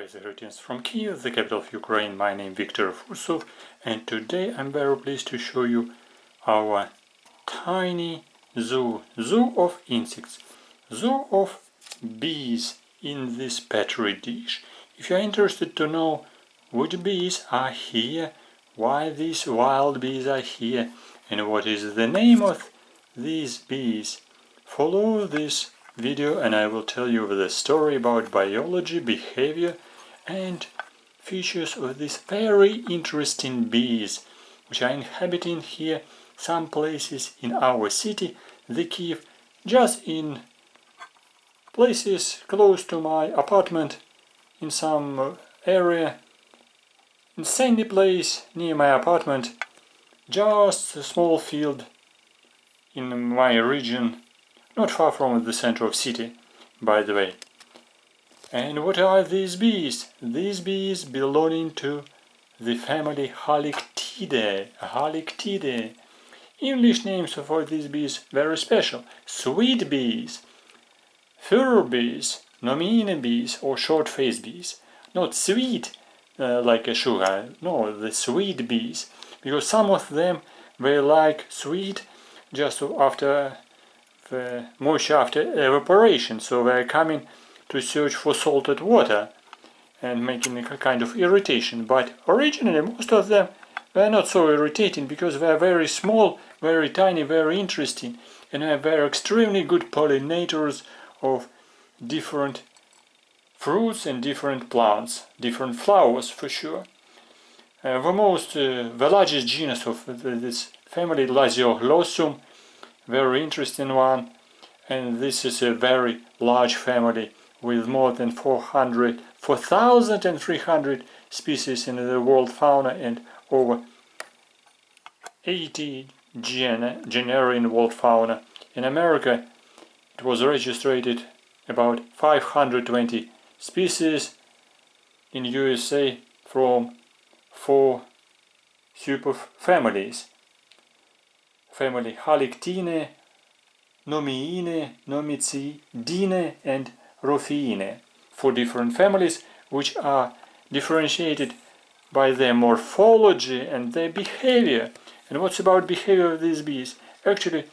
Basic greetings from Kiev, the capital of Ukraine. My name is Viktor Fursov, and today I'm very pleased to show you our tiny zoo of insects, zoo of bees in this petri dish. If you're interested to know which bees are here, why these wild bees are here, and what is the name of these bees, follow this video and I will tell you the story about biology, behavior and features of these very interesting bees which are inhabiting here some places in our city, the Kiev, just in places close to my apartment, in some area, in sandy place near my apartment, just a small field in my region, not far from the center of city, by the way. And what are these bees? These bees belonging to the family Halictidae. Halictidae. English names for these bees very special. Sweet bees, fur bees, nomine bees or short-faced bees. Not sweet like a sugar, no, the sweet bees. Because some of them they like sweet just after the moisture after evaporation, so they are coming to search for salted water and making a kind of irritation. But originally most of them were not so irritating because they are very small, very tiny, very interesting, and they are extremely good pollinators of different fruits and different plants, different flowers for sure. The largest genus of this family, Lasioglossum, very interesting one, and this is a very large family with more than 4,300 species in the world fauna and over 80 genera in world fauna. In America it was registered about 520 species, in USA from 4 superfamilies. Family Halictidae, Nomiine, Nomicidae and Rufine, 4 different families which are differentiated by their morphology and their behavior. And what's about behavior of these bees? Actually,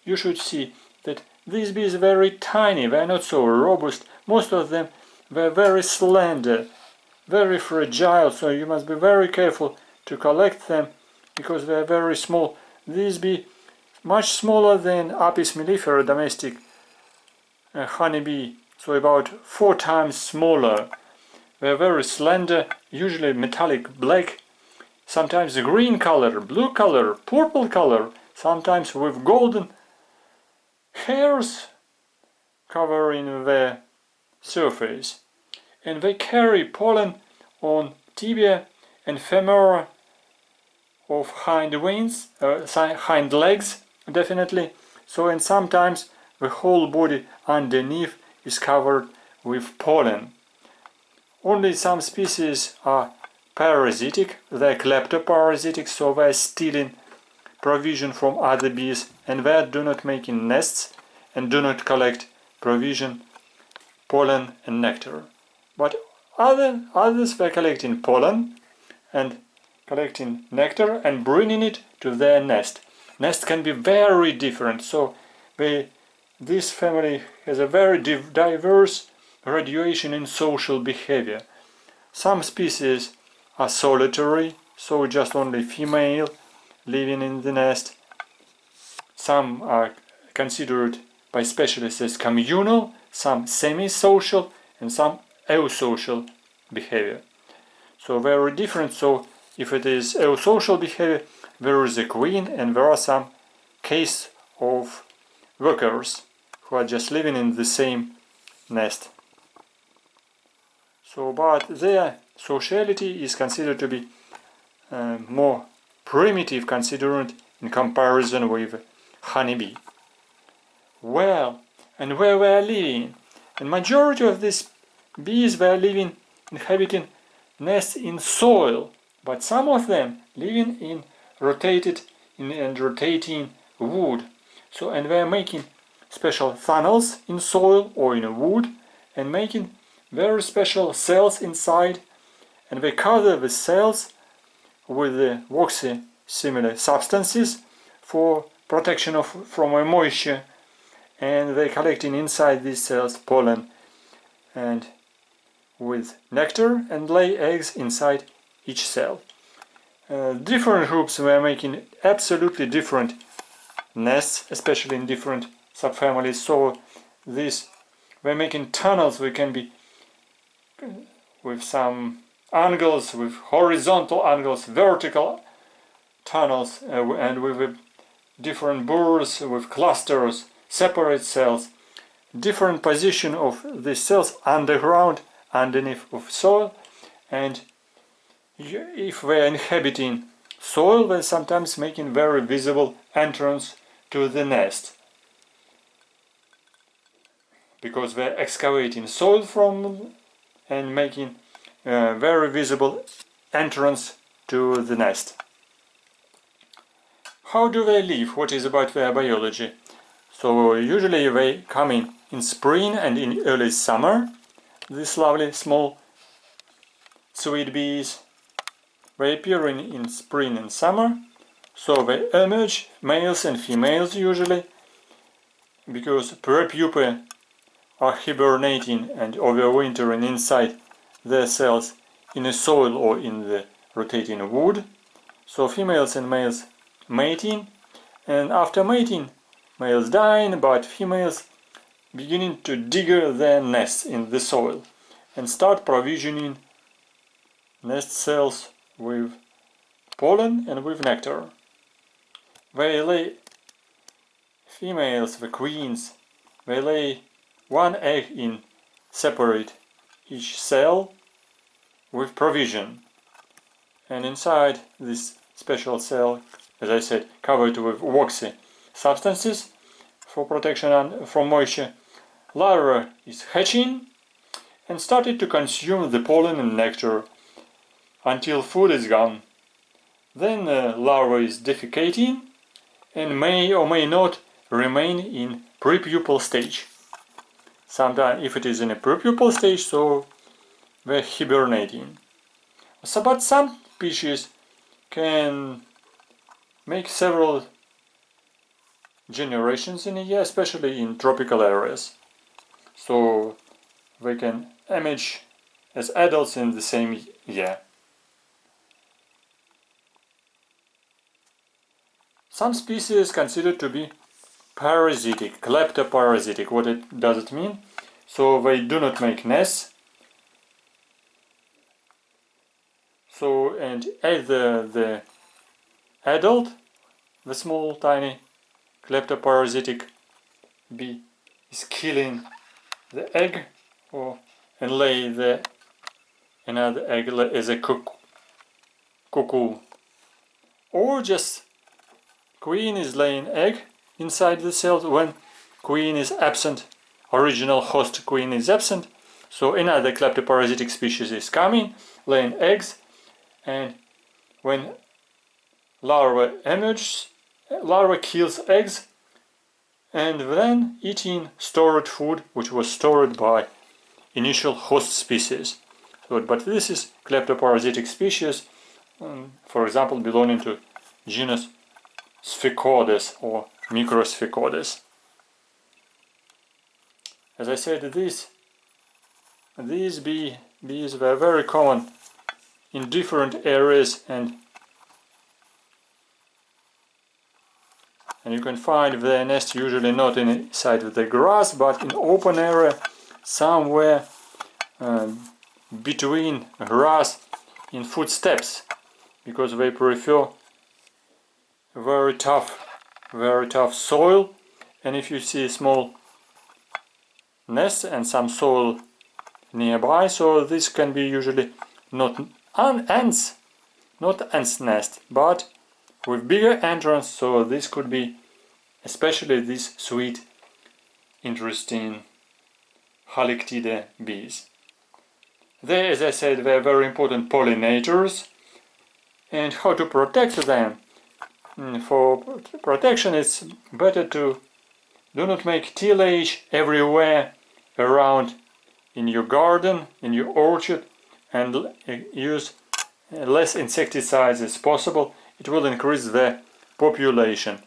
you should see that these bees are very tiny, they are not so robust. Most of them were very slender, very fragile, so you must be very careful to collect them because they are very small. These bees much smaller than Apis mellifera domestic honeybee, so about 4 times smaller. They are very slender, usually metallic black, sometimes green color, blue color, purple color, sometimes with golden hairs covering their surface. And they carry pollen on tibia and femora of hind wings, hind legs, definitely. So, and sometimes the whole body underneath is covered with pollen. Only some species are parasitic, they are kleptoparasitic, so they are stealing provision from other bees, and they do not make nests and do not collect provision, pollen and nectar. But others they are collecting pollen and collecting nectar and bringing it to their nest. Nest can be very different, so this family has a very diverse graduation in social behavior. Some species are solitary, so just only female living in the nest. Some are considered by specialists as communal, some semi-social, and some eusocial behavior. So very different. So if it is eusocial behavior, there is a queen and there are some case of workers who are just living in the same nest. So, but their sociality is considered to be more primitive, considered in comparison with honeybee. Well, and where we are living? And majority of these bees were living, inhabiting nests in soil, but some of them living in rotating wood. So, and they are making special tunnels in soil or in wood and making very special cells inside, and they cover the cells with the waxy similar substances for protection from moisture, and they collecting inside these cells pollen and with nectar and lay eggs inside each cell. Different groups were making absolutely different nests, especially in different subfamilies. So we're making tunnels. We can be with some angles, with horizontal angles, vertical tunnels, and with different burrs, with clusters, separate cells, different position of the cells underground, underneath of soil, and if we're inhabiting soil, we're sometimes making very visible entrance to the nest, because we're excavating soil from and making very visible entrance to the nest. How do they live? What is about their biology? So usually they come in spring and in early summer. These lovely small sweet bees. They appear in spring and summer. So they emerge, males and females usually, because prepupae are hibernating and overwintering inside their cells in the soil or in the rotating wood. So females and males mating, and after mating, males dying, but females beginning to dig their nests in the soil and start provisioning nest cells with pollen and with nectar. They lay, females, the queens, they lay one egg in separate each cell with provision, and inside this special cell, as I said, covered with waxy substances for protection from moisture, larva is hatching and started to consume the pollen and nectar until food is gone. Then the larva is defecating and may or may not remain in prepupal stage. Sometimes, if it is in a prepupal stage, so they're hibernating. So, but some species can make several generations in a year, especially in tropical areas. So they can emerge as adults in the same year. Some species considered to be parasitic, kleptoparasitic. What does it mean? So they do not make nests. So, and as the adult, the small tiny kleptoparasitic bee is killing the egg and lay another egg as a cuckoo, or just queen is laying egg inside the cell. When queen is absent, original host queen is absent, so another kleptoparasitic species is coming, laying eggs, and when larva emerges, larva kills eggs and then eating stored food which was stored by initial host species. So, but this is kleptoparasitic species, for example, belonging to genus Sphecodes or Microsphecodes. As I said, these bees were very common in different areas, and you can find their nest usually not inside the grass, but in open area, somewhere between grass in footsteps, because they prefer very tough soil. And if you see a small nest and some soil nearby, so this can be usually not ants nest, but with bigger entrance. So this could be especially these sweet, interesting Halictidae bees. They, as I said, they're very important pollinators. And how to protect them? For protection, it's better to do not make tillage everywhere around in your garden, in your orchard, and use less insecticides as possible, it will increase the population,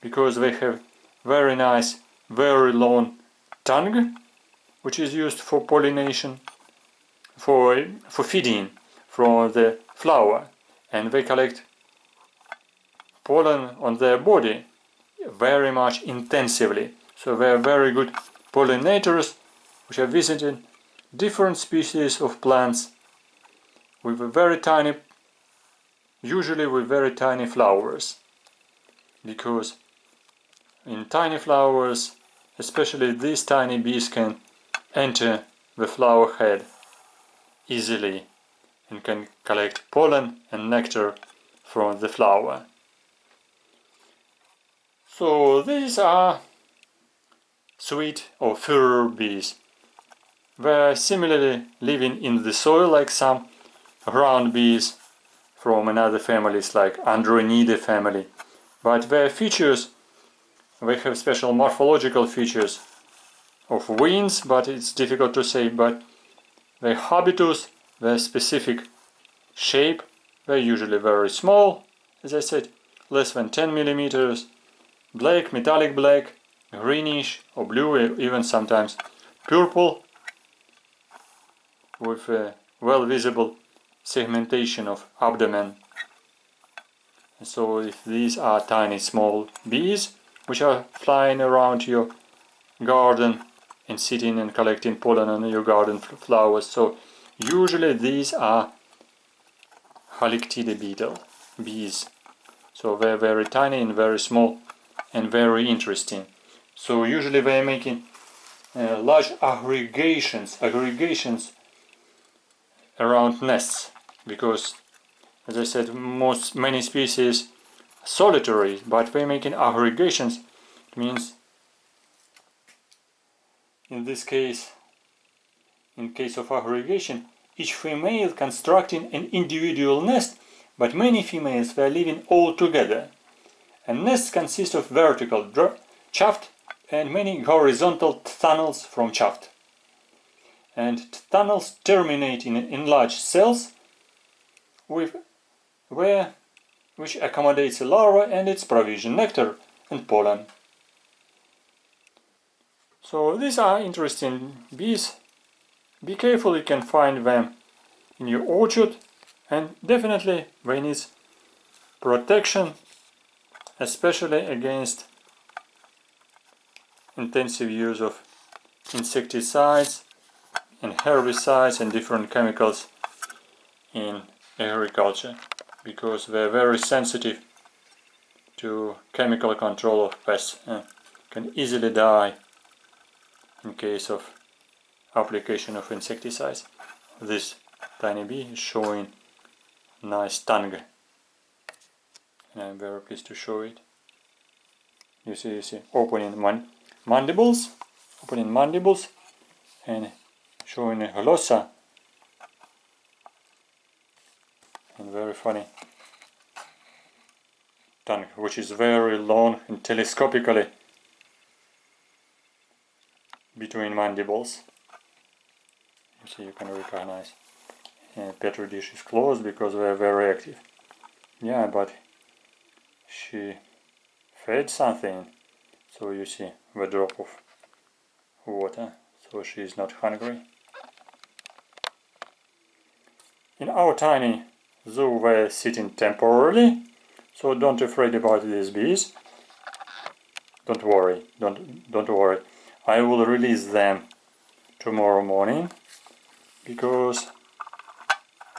because they have very nice, very long tongue, which is used for pollination, for feeding from the flower, and they collect pollen on their body very much intensively. So they are very good pollinators, which are visiting different species of plants with a very tiny, usually with very tiny flowers, because in tiny flowers, especially these tiny bees can enter the flower head easily and can collect pollen and nectar from the flower. So these are sweet or fur bees. They are similarly living in the soil like some ground bees from another families like Andronidae family, but their features, they have special morphological features of wings, but it's difficult to say, but their habitus, their specific shape, they're usually very small, as I said, less than 10 millimeters, black, metallic black, greenish or blue, even sometimes purple, with a well visible segmentation of abdomen. So if these are tiny small bees which are flying around your garden and sitting and collecting pollen on your garden flowers, so usually these are Halictidae bees. So they're very tiny and very small and very interesting. So usually they're making large aggregations around nests, because, as I said, many species solitary, but they're making aggregations. It means, in this case, in case of aggregation, each female constructing an individual nest, but many females were living all together. And nests consist of vertical shaft and many horizontal tunnels from shaft. And tunnels terminate in enlarged cells which accommodates a larva and its provision nectar and pollen. So these are interesting bees. Be careful, you can find them in your orchard, and definitely they need protection, especially against intensive use of insecticides and herbicides and different chemicals in agriculture, because they're very sensitive to chemical control of pests and can easily die in case of application of insecticides. This tiny bee is showing nice tongue, and I'm very pleased to show it. You see opening mandibles, and showing a glossa, and very funny tongue, which is very long and telescopically between mandibles. You see, you can recognize. Petri dish is closed because they are very active. Yeah, but she fed something, so you see the drop of water, so she is not hungry. In our tiny zoo we're sitting temporarily, so don't afraid about these bees. Don't worry, don't worry. I will release them tomorrow morning, because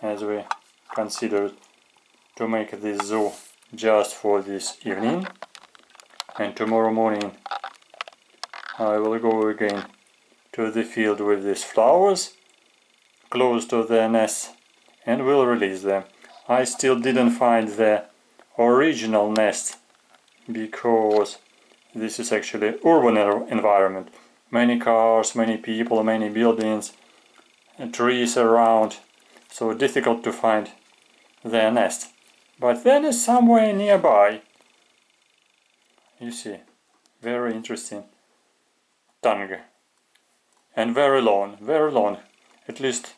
as we considered to make this zoo just for this evening, and tomorrow morning I will go again to the field with these flowers close to their nests and will release them. I still didn't find the original nest, because this is actually urban environment. Many cars, many people, many buildings, and trees around, so difficult to find their nest. But then is somewhere nearby. You see, very interesting tongue. and very long, at least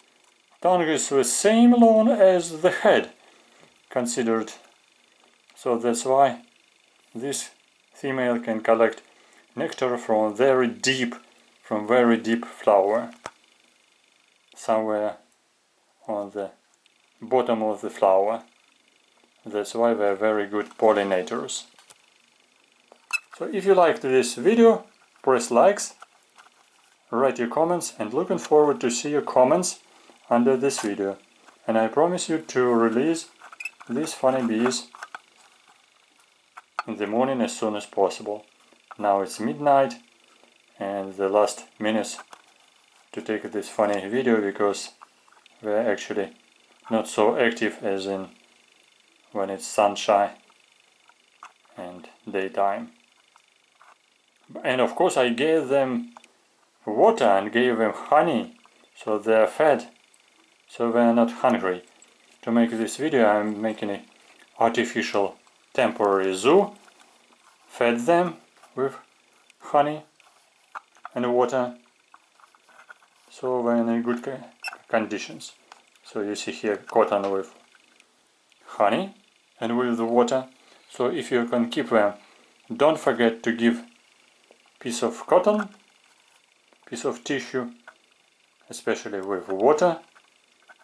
tongue is the same long as the head considered, so that's why this female can collect nectar from very deep flower, somewhere on the bottom of the flower. That's why they're very good pollinators. So if you liked this video, press likes, write your comments, and looking forward to see your comments under this video. And I promise you to release these funny bees in the morning as soon as possible. Now it's midnight and the last minutes to take this funny video, because they're actually not so active as in when it's sunshine and daytime. And of course I gave them water and gave them honey, so they're fed, so they're not hungry. To make this video I'm making an artificial temporary zoo, fed them with honey and water, so they're in good conditions. So you see here cotton with honey and with the water. So if you can keep them, don't forget to give piece of cotton, piece of tissue, especially with water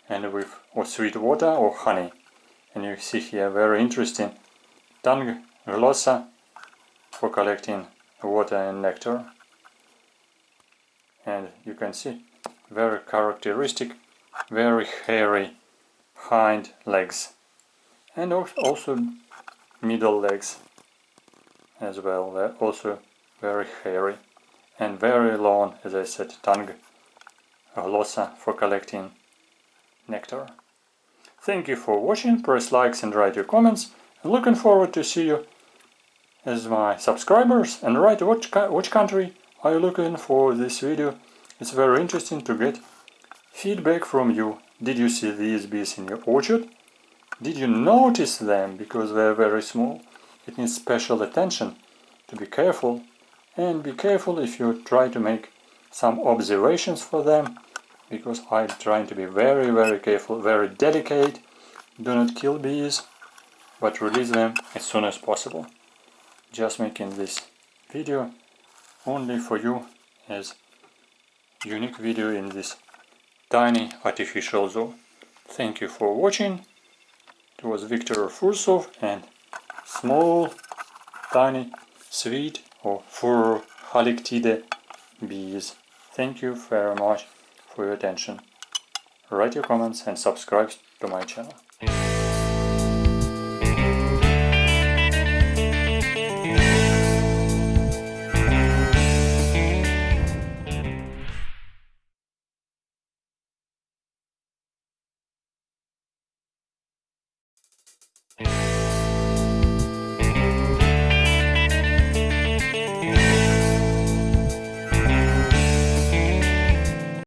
and with or sweet water or honey. And you see here very interesting tongue glossa for collecting water and nectar. And you can see very characteristic, very hairy hind legs, and also middle legs as well. They're also very hairy and very long, as I said, tongue glossa for collecting nectar. Thank you for watching. Press likes and write your comments. I'm looking forward to see you as my subscribers, and write which country are you looking for this video. It's very interesting to get feedback from you. Did you see these bees in your orchard? Did you notice them? Because they're very small. It needs special attention to be careful, and be careful if you try to make some observations for them, because I'm trying to be very careful, very delicate. Do not kill bees, but release them as soon as possible. Just making this video only for you as unique video in this tiny artificial zoo. Thank you for watching. It was Viktor Fursov and small, tiny, sweet or Furrow Halictidae bees. Thank you very much for your attention. Write your comments and subscribe to my channel.